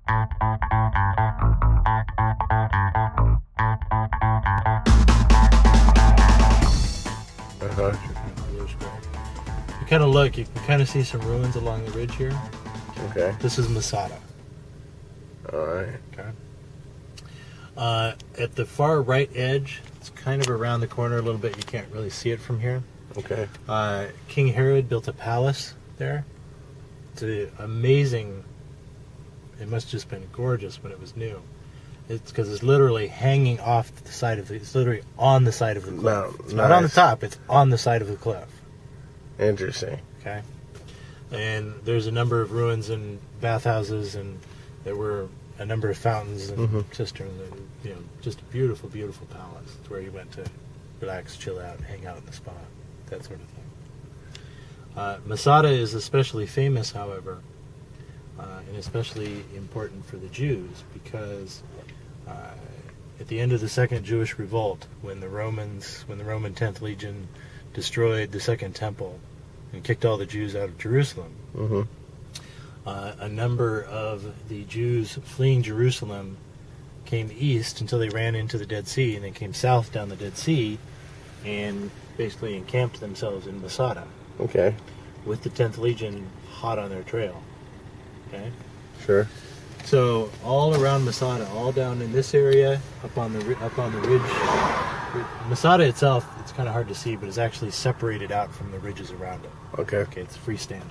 You kind of look, you can kind of see some ruins along the ridge here. Okay. This is Masada. Alright. Okay. At the far right edge, it's kind of around the corner a little bit. You can't really see it from here. Okay. King Herod built a palace there. It's amazing. It must have just been gorgeous when it was new. It's because it's literally hanging off the side of the. It's literally on the side of the cliff. It's not on the top. It's on the side of the cliff. Interesting. Okay. And there's a number of ruins and bathhouses, and there were a number of fountains and cisterns, and just a beautiful, beautiful palace. It's where he went to relax, chill out, hang out in the spa, that sort of thing. Masada is especially famous, however, and especially important for the Jews because at the end of the Second Jewish Revolt, when the Roman 10th Legion destroyed the Second Temple and kicked all the Jews out of Jerusalem, a number of the Jews fleeing Jerusalem came east until they ran into the Dead Sea, and they came south down the Dead Sea and basically encamped themselves in Masada. Okay. With the 10th Legion hot on their trail. Okay? Sure. So all around Masada, all down in this area, up on the ridge. Masada itself, it's kind of hard to see, but it's actually separated out from the ridges around it. Okay. Okay, it's freestanding.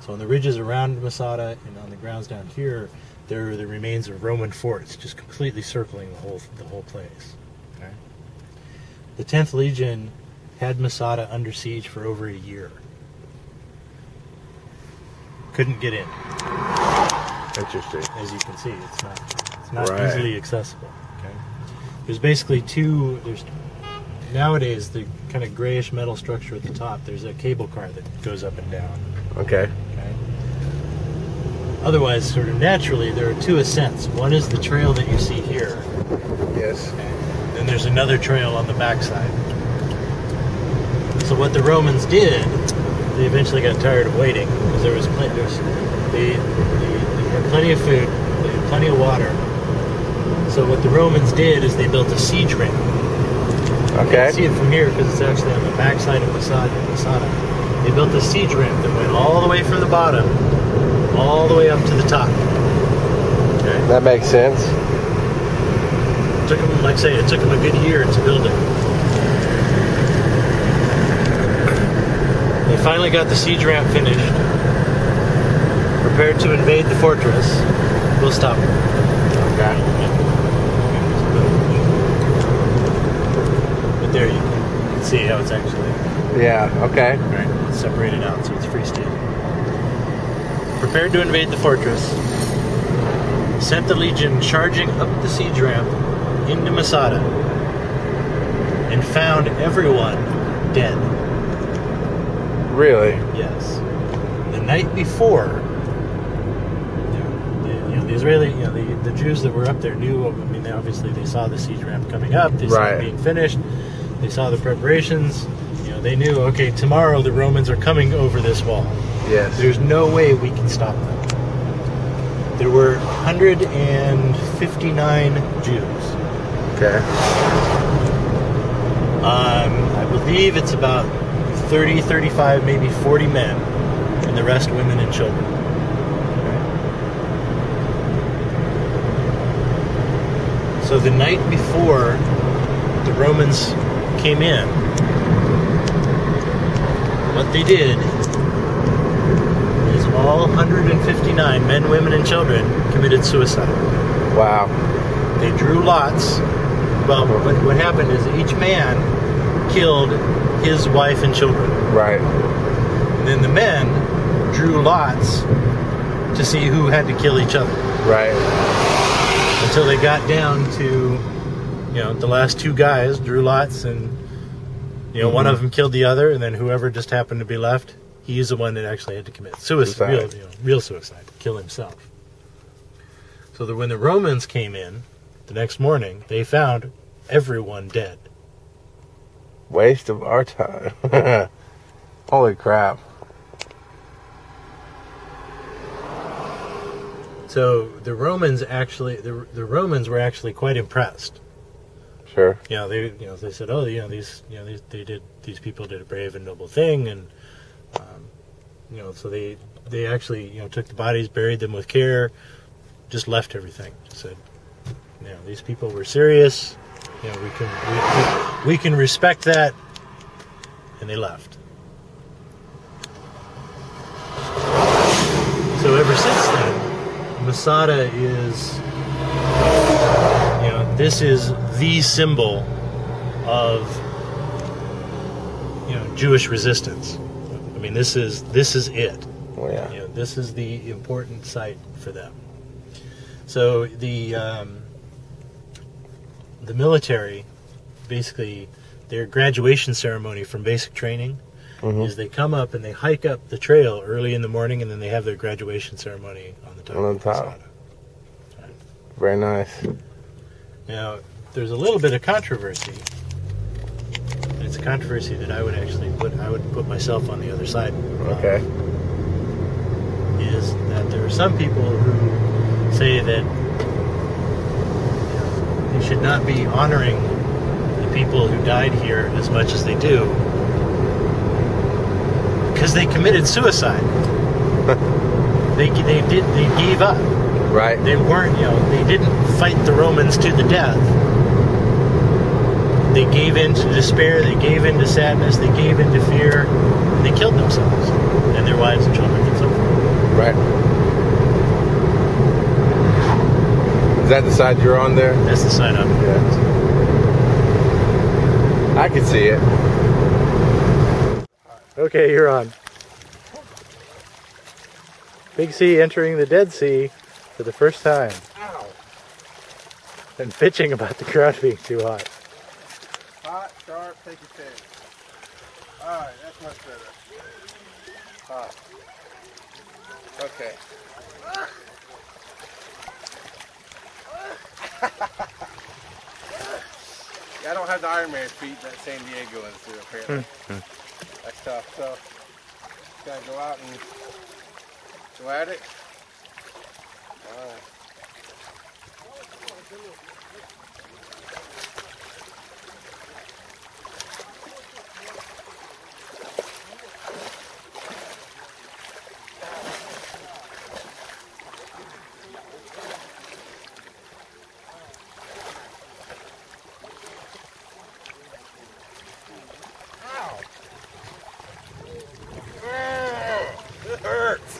So on the ridges around Masada and on the grounds down here, there are the remains of Roman forts, just completely circling the whole place. Okay. The 10th Legion had Masada under siege for over a year. Couldn't get in. Interesting. As you can see, it's not easily accessible. Okay. There's basically there's nowadays the kind of grayish metal structure at the top. There's a cable car that goes up and down. Okay. Okay. Otherwise, sort of naturally, there are two ascents. One is the trail that you see here. Yes. Okay. Then there's another trail on the backside. So what the Romans did, they eventually got tired of waiting because they had plenty of food, they had plenty of water. So what the Romans did is they built a siege ramp. Okay. You can see it from here because it's actually on the backside of Masada. They built a siege ramp that went all the way from the bottom, all the way up to the top. Okay. That makes sense. It took them, like I say, it took them a good year to build it. They finally got the siege ramp finished, prepared to invade the fortress. We'll stop. Okay. But there you can see how it's actually. Yeah, okay. Right, it's separated out, so it's freestanding. Prepared to invade the fortress, sent the Legion charging up the siege ramp into Masada, and found everyone dead. Really? Yes. The night before, the Israeli, the Jews that were up there knew. I mean, they saw the siege ramp coming up. They saw it being finished. They saw the preparations. They knew. Okay, tomorrow the Romans are coming over this wall. Yes. There's no way we can stop them. There were 159 Jews. Okay. I believe it's about 30, 35, maybe 40 men, and the rest women and children. Okay. So the night before the Romans came in, what they did is all 159 men, women, and children committed suicide. Wow. They drew lots. Well, what happened is each man killed his wife and children. Right. And then the men drew lots to see who had to kill each other. Right. Until they got down to, the last two guys drew lots, and one of them killed the other, and then whoever just happened to be left, he's the one that actually had to commit suicide, real suicide, kill himself. So that when the Romans came in the next morning, they found everyone dead. Waste of our time. Holy crap. So the Romans actually, the Romans were actually quite impressed. Sure. They said, oh, these people did a brave and noble thing, and so they actually took the bodies, buried them with care, just left everything. Just said, these people were serious. We can respect that, and they left. So ever since then, Masada is, this is the symbol of, Jewish resistance. I mean, this is it. Oh, yeah. This is the important site for them. So the military, basically, their graduation ceremony from basic training is they come up and they hike up the trail early in the morning, and then they have their graduation ceremony on the top. On the top. Right. Very nice. Now, there's a little bit of controversy. And it's a controversy that I would actually put myself on the other side. Okay. Is that there are some people who say that they should not be honoring the people who died here as much as they do, because they committed suicide. They gave up. Right. They weren't, they didn't fight the Romans to the death. They gave in to despair, they gave in to sadness, they gave in to fear, and they killed themselves and their wives and children and so forth. Right. Is that the side you're on there? That's the side I'm on. Yeah. I can see it. Okay, you're on. Big Sea entering the Dead Sea for the first time. Ow. And bitching about the ground being too hot. Hot, sharp, take your pick. Alright, that's much better. Hot. Okay. Yeah, I don't have the Iron Man feet that San Diego is through, apparently. That's tough, so gotta go out and go at it. Alright. It hurts.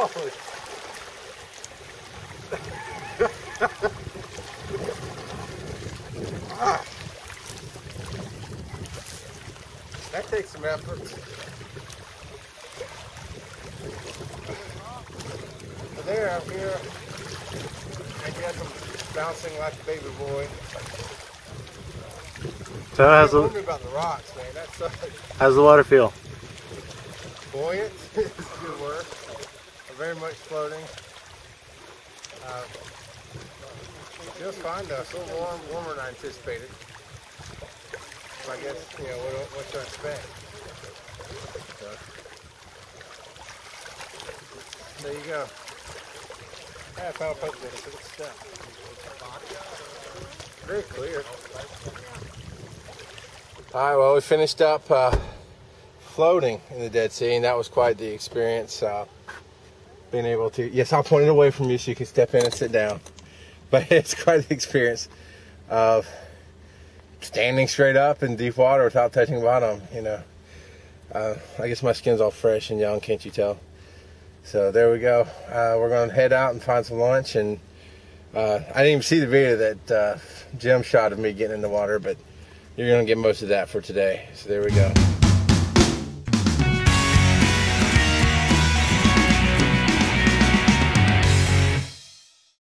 Holy. That takes some effort. So there, I'm here. I guess I'm bouncing like a baby boy. So how's Don't worry about the rocks, man. That sucks. how's the water feel? Buoyant is a good word. Very much floating. Feels fine though. It's a little warmer than I anticipated. So I guess, what to expect. So, there you go. Yeah, final poke with it. Good stuff. Very clear. Alright, well, we finished up floating in the Dead Sea, and that was quite the experience. Being able to, yes, I'll point it away from you so you can step in and sit down. But it's quite the experience of standing straight up in deep water without touching bottom, I guess my skin's all fresh and young, can't you tell? So there we go. We're going to head out and find some lunch. And I didn't even see the video that Jim shot of me getting in the water, but you're going to get most of that for today. So there we go.